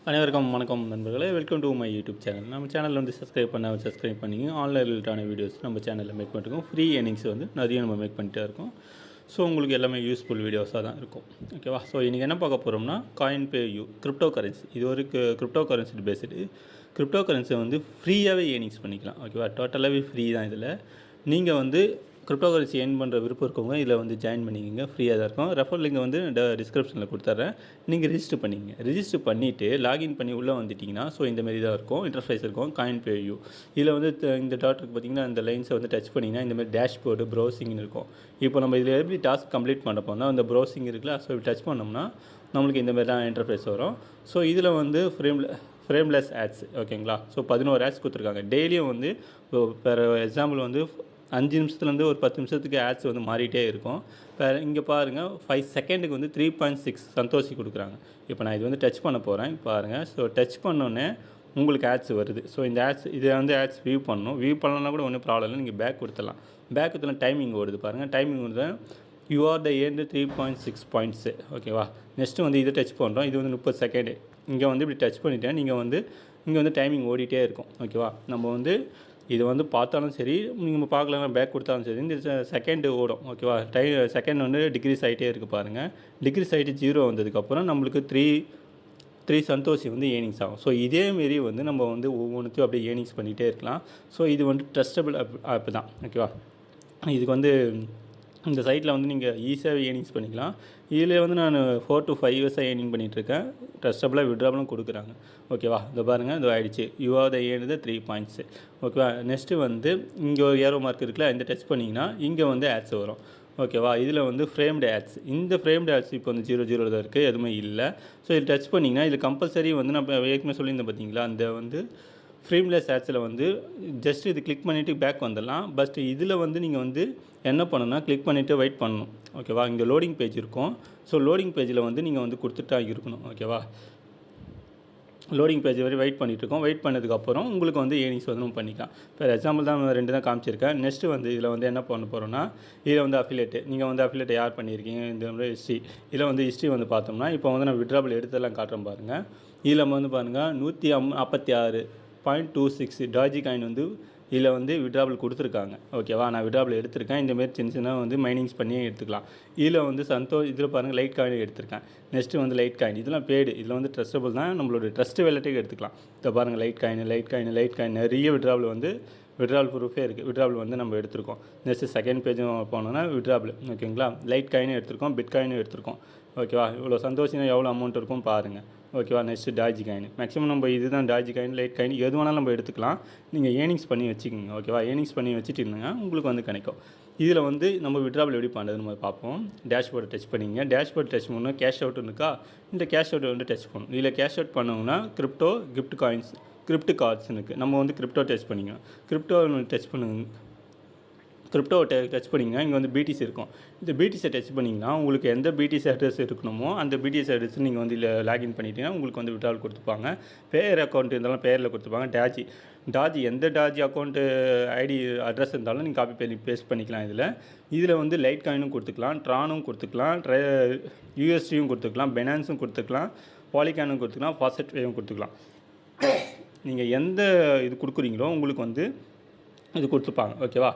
அனைவருக்கும் வணக்கம் நண்பர்களே. Welcome to my YouTube channel. நம்ம சேனலில் வந்து சப்ஸ்கிரைப் பண்ணிங்க. ஆன்லைன் ரிலேட்டான வீடியோஸ் நம்ம சேனலில் மேக் பண்ணிருக்கோம். ஃப்ரீ ஏர்னிங்ஸ் வந்து நிறைய நம்ம மேக் பண்ணிட்டே இருக்கோம். ஸோ உங்களுக்கு எல்லாமே யூஸ்ஃபுல் வீடியோஸாக தான் இருக்கும். ஓகேவா? ஸோ இன்றைக்கி என்ன பார்க்க போகிறோம்னா, காயின்பேயூ கிரிப்டோ கரன்சி. இது ஒரு கிரிப்டோ கரன்சி பேஸ்டு. கிரிப்டோ கரன்சியை வந்து ஃப்ரீயாகவே ஏர்னிங்ஸ் பண்ணிக்கலாம். ஓகேவா? டோட்டலாகவே ஃப்ரீ தான். இதில் நீங்கள் வந்து கிரிப்டோ கரன்சி ஏர்ன் பண்ணுற விருப்பம் இருக்கவங்க இதில் வந்து ஜாயின் பண்ணிக்கோங்க. ஃப்ரீயாக தான் இருக்கும். ரெஃபர் லிங்க் வந்து டிஸ்கிரிப்ஷனில் கொடுத்துட்றேன். நீங்கள் ரிஜிஸ்டர் பண்ணிக்கங்க. ரிஜிஸ்டர் பண்ணிவிட்டு லாகின் பண்ணி உள்ளே வந்துட்டிங்கன்னா ஸோ இந்தமாரி தான் இருக்கும். இன்டர்ஃபேஸ் இருக்கும். காயின்பேயூ இதில் வந்து இந்த டாட்டுக்கு பார்த்திங்கன்னா இந்த லைன்ஸை வந்து டச் பண்ணிங்கன்னா இந்தமாதிரி டேஷ்போர்டு ப்ரௌசிங்னு இருக்கும். இப்போ நம்ம இதில் எப்படி டாஸ்க் கம்ப்ளீட் பண்ண போனால் அந்த ப்ரௌசிங் இருக்குல்ல, ஸோ டச் பண்ணோம்னா நம்மளுக்கு இந்தமாரி தான் இன்டர்ஃபேஸ் வரும். ஸோ இதில் வந்து ஃப்ரேம்லெஸ் ஆட்ஸ். ஓகேங்களா? ஸோ 11 ஆட்ஸ் கொடுத்துருக்காங்க. டெய்லியும் வந்து பெர் எக்ஸாம்பிள் வந்து 5 நிமிஷத்துலேருந்து ஒரு 10 நிமிஷத்துக்கு ஆட்ஸ் வந்து மாறிட்டே இருக்கும். இப்போ இங்கே பாருங்கள், 5 செகண்டுக்கு வந்து 3.6 சந்தோஷி கொடுக்குறாங்க. இப்போ நான் இது வந்து டச் பண்ண போகிறேன் பாருங்கள். ஸோ டச் பண்ணோன்னே உங்களுக்கு ஆட்ஸ் வருது. ஸோ இந்த ஆட்ஸ் இதை வந்து ஆட்ஸ் வியூ பண்ணணும். வியூ பண்ணலன்னா கூட ஒன்றும் ப்ராப்ளம் இல்லை. நீங்கள் பேக் கொடுத்துடலாம். பேக் கொடுத்தலாம் டைமிங் ஓடுது பாருங்கள். டைமிங் ஓடுது. You are the earn 3.6 points. ஓகேவா? நெக்ஸ்ட்டு வந்து இதை டச் பண்ணுறோம். இது வந்து 30 செகண்டு. இங்கே வந்து இப்படி டச் பண்ணிவிட்டேன். நீங்கள் வந்து இங்கே வந்து டைமிங் ஓடிட்டே இருக்கும். ஓகேவா? நம்ம வந்து இது வந்து பார்த்தாலும் சரி, நீங்கள் பார்க்கலன்னா பேக் கொடுத்தாலும் சரி, இந்த செகண்டு ஓடும். ஓகேவா? செகண்ட் வந்து டிக்ரீஸ் ஆகிட்டே இருக்குது பாருங்கள். டிக்ரீஸ் ஆகிட்டு 0 வந்ததுக்கப்புறம் நம்மளுக்கு த்ரீ சந்தோஷி வந்து ஏர்னிங்ஸ் ஆகும். ஸோ இதேமாரி வந்து நம்ம வந்து ஒவ்வொன்றுத்தையும் அப்படியே ஏர்னிங்ஸ் பண்ணிகிட்டே இருக்கலாம். ஸோ இது வந்து ட்ரஸ்டபிள் ஆப் தான். ஓகேவா? இதுக்கு வந்து இந்த சைட்டில் வந்து நீங்கள் ஈஸியாக ஏர்னிங்ஸ் பண்ணிக்கலாம். இதில் வந்து நான் 4 to 5 இயர்ஸாக ஏர்னிங் பண்ணிகிட்ருக்கேன். ட்ரஸ்டபுளாக விட்ராபலும் கொடுக்குறாங்க. ஓகேவா? இதை பாருங்கள், இது ஆகிடுச்சு. யூ ஆர் த ஏர்னு 3 பாயிண்ட்ஸு. ஓகேவா? நெக்ஸ்ட்டு வந்து இங்கே ஒரு ஏரோ மார்க் இருக்குல்ல, இந்த டச் பண்ணிங்கன்னா இங்கே வந்து ஆட்ஸ் வரும். ஓகேவா? இதில் வந்து ஃப்ரேம்டு ஆட்ஸ். இந்த ஃப்ரேம்டு ஆட்ஸ் இப்போ வந்து 0 தான் இருக்குது, எதுவுமே இல்லை. ஸோ இது டச் பண்ணிங்கன்னா இதில் கம்பல்சரி வந்து நான் ஏற்கனவே சொல்லியிருந்தேன் பார்த்தீங்களா, அந்த வந்து ஃப்ரேம்லெஸ் ஆட்ஸில் வந்து ஜஸ்ட் இது கிளிக் பண்ணிவிட்டு பேக் வந்துடலாம். பட் இதில் வந்து நீங்கள் வந்து என்ன பண்ணணும்னா, கிளிக் பண்ணிவிட்டு வெயிட் பண்ணணும். ஓகேவா? இங்கே லோடிங் பேஜ் இருக்கும். ஸோ லோடிங் பேஜில் வந்து நீங்கள் வந்து கொடுத்துட்டா இருக்கணும். ஓகேவா? லோடிங் பேஜ் வரை வெயிட் பண்ணிகிட்ருக்கோம். வெயிட் பண்ணதுக்கப்புறம் உங்களுக்கு வந்து ஏர்னிங்ஸ் வந்து நம்ம பண்ணிக்கலாம். ஃபார் எக்ஸாம்பிள் தான் 2 தான் காமிச்சிருக்கேன். நெக்ஸ்ட்டு வந்து இதில் வந்து என்ன பண்ண போகிறோன்னா, இதில் வந்து அஃபிலேட்டு. நீங்கள் வந்து அஃபிலேட் யார் பண்ணியிருக்கீங்க, இந்த வந்து ஹிஸ்ட்ரி. இதில் வந்து ஹிஸ்ட்ரி வந்து பார்த்தோம்னா, இப்போ வந்து நான் விட்ராபிள் எடுத்தெல்லாம் காட்டுறேன் பாருங்கள். இதில் வந்து பாருங்கள் 146.26 டாஜி காயின் வந்து இதில் வந்து விட்ராபிள் கொடுத்துருக்காங்க. ஓகேவா? நான் விட்ராபிள் எடுத்திருக்கேன். இந்தமாரி சின்ன வந்து மைனிங்ஸ் பண்ணி எடுத்துக்கலாம். இதில் வந்து இதில் பாருங்கள் லைட் காயின் எடுத்திருக்கேன். நெக்ஸ்ட்டு வந்து லைட் காயின். இதெல்லாம் பேடு. இதில் வந்து ட்ரஸ்டபுள் தான். நம்மளோட ட்ரஸ்ட் வேலட்டுக்கு எடுத்துக்கலாம். இதை பாருங்கள், லைட் காயின் நிறைய விட்ராபிள் வந்து விட்ராபிள் ப்ரூஃபே இருக்குது. விட்ராபிள் வந்து நம்ம எடுத்திருக்கோம். நெக்ஸ்ட்டு செகண்ட் பேஜும் போனோன்னா விட்ராபிள். ஓகேங்களா? லைட் காயினும் எடுத்திருக்கோம், பிட் காயினும் எடுத்திருக்கோம். ஓகேவா? இவ்வளோ சந்தோஷம் எவ்வளோ அமௌண்ட் இருக்கும் பாருங்கள். ஓகேவா? Next Doge coin. மேக்ஸிமம் நம்ம இதுதான் டாஜி காயின், லைட் காயின் எது வேணாலும் நம்ம எடுத்துக்கலாம். நீங்கள் ஏர்னிங்ஸ் பண்ணி வச்சுக்கோங்க. ஓகேவா? ஏர்னிங்ஸ் பண்ணி வச்சுட்டிங்கன்னா உங்களுக்கு வந்து கிடைக்கும். இதில் வந்து நம்ம விட்ராபிள் எப்படி பண்ணுறதுன்னு நம்ம பார்ப்போம். டேஷ்போர்டை டச் பண்ணிங்க. டேஷ்போர்ட் டச் பண்ணணும். கேஷ் அவுட் இருக்கா, இந்த கேஷ் அவுட்டை வந்து டச் பண்ணணும். இதில் கேஷ் அவுட் பண்ணோம்னா crypto gift coins, crypto cards இருக்குது. நம்ம வந்து கிரிப்டோ டச் பண்ணிங்க. கிரிப்டோ டச் பண்ணுங்க. கிரிப்டோவை டச் பண்ணிங்கன்னா இங்கே வந்து பிடிசி இருக்கும். இந்த பிடிசியை டச் பண்ணிங்கன்னா உங்களுக்கு எந்த பிடிசி அட்ரஸ் இருக்கணுமோ அந்த பிடிசி அட்ரஸ் நீங்கள் வந்து இதில் லாகின் பண்ணிட்டீங்கன்னா உங்களுக்கு வந்து விட்ரால் கொடுத்துப்பாங்க. பேர் அக்கௌண்ட் இருந்தாலும் பேரில் கொடுத்துப்பாங்க. டாஜி எந்த டாஜி அக்கௌண்ட்டு ஐடி அட்ரஸ் இருந்தாலும் நீங்கள் காப்பி பண்ணி பேஸ்ட் பண்ணிக்கலாம். இதில் வந்து லைட் காயினும் கொடுத்துக்கலாம், ட்ரானும் கொடுத்துக்கலாம், யூஎஸ்டியும் கொடுத்துக்கலாம், பெனான்ஸும் கொடுத்துக்கலாம், பாலிகானும் கொடுத்துக்கலாம், ஃபாஸ்ட்வேயும் கொடுத்துக்கலாம். நீங்கள் எந்த இது கொடுக்குறீங்களோ உங்களுக்கு வந்து இது கொடுத்துப்பாங்க. ஓகேவா?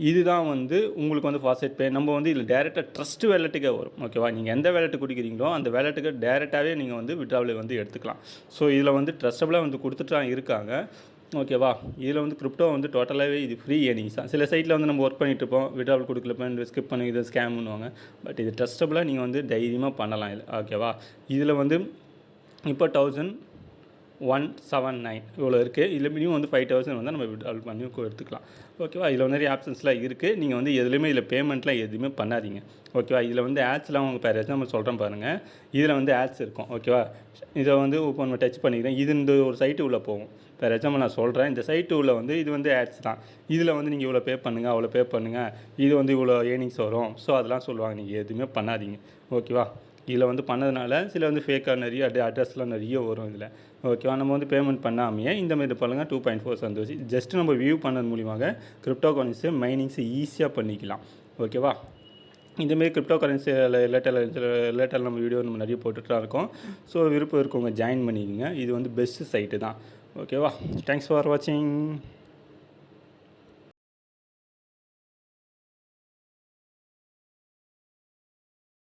இதுதான் வந்து உங்களுக்கு வந்து ஃபாஸ்ட் பே. நம்ம வந்து இதில் டேரெக்டாக ட்ரஸ்ட் வேலெட்டுக்கே வரும். ஓகேவா? நீங்கள் எந்த வேலெட்டு கொடுக்குறீங்களோ அந்த வேலெட்டுக்கு டேரெக்டாகவே நீங்கள் வந்து விட்ராவில் வந்து எடுத்துக்கலாம். ஸோ இதில் வந்து ட்ரஸ்டபுளாக வந்து கொடுத்துட்டு இருக்காங்க. ஓகேவா? இதில் வந்து கிரிப்டோ வந்து டோட்டலாகவே இது ஃப்ரீ ஏர்னிங்ஸ் தான். சில சைட்டில் வந்து நம்ம ஒர்க் பண்ணிகிட்டு இருப்போம், விட்ராவில் கொடுக்கலப்ப ஸ்கிப் பண்ணி இதை ஸ்கேம் பண்ணுவாங்க. பட் இது ட்ரஸ்டபுளாக நீங்கள் வந்து தைரியமாக பண்ணலாம். இது ஓகேவா? இதில் வந்து இப்போ 1179 இவ்வளோ இருக்குது. இதில் மினிமம் வந்து 5000 வந்து நம்ம விட்ரால் பண்ணி எடுத்துக்கலாம். ஓகேவா? இதில் நிறைய ஆப்ஷன்ஸ்லாம் இருக்குது. நீங்கள் வந்து எதுலேயுமே இதில் பேமெண்ட்லாம் எதுவுமே பண்ணாதீங்க. ஓகேவா? இதில் வந்து ஆட்ஸ்லாம் உங்கள் பேர் நம்ம சொல்கிறேன் பாருங்கள். இதில் வந்து ஆட்ஸ் இருக்கும். ஓகேவா? இதை வந்து இப்போ நம்ம டச் பண்ணிக்கிறேன். இது இந்த ஒரு சைட்டு உள்ளே போகும். வேறு எக்ஸாம்பிள் நான் சொல்கிறேன். இந்த சைட்டு உள்ள வந்து இது வந்து ஆட்ஸ் தான். இதில் வந்து நீங்கள் இவ்வளோ பே பண்ணுங்கள், அவ்வளோ பே பண்ணுங்கள், இது வந்து இவ்வளோ ஏர்னிங்ஸ் வரும். ஸோ அதெல்லாம் சொல்லுவாங்க. நீங்கள் எதுவுமே பண்ணாதீங்க. ஓகேவா? இதில் வந்து பண்ணதுனால சில வந்து ஃபேக்காக நிறைய அட்ரஸ்லாம் நிறைய வரும் இதில். ஓகேவா? நம்ம வந்து பேமெண்ட் பண்ணாமையே இந்தமாரி பண்ணுங்கள். 2.4 சந்தோஷி ஜஸ்ட் நம்ம வியூ பண்ணது மூலியமாக கிரிப்டோ காயின்ஸு மைனிங்ஸு ஈஸியாக பண்ணிக்கலாம். ஓகேவா? இந்தமாரி கிரிப்டோ கரன்சி ரிலேட்டட் நம்ம வீடியோ நம்ம நிறைய போட்டுட்டு தான் இருக்கோம். ஸோ விருப்பம் இருக்கவங்க ஜாயின் பண்ணிக்கோங்க. இது வந்து பெஸ்ட்டு சைட்டு தான். ஓகேவா? தேங்க்ஸ் ஃபார் வாட்சிங்.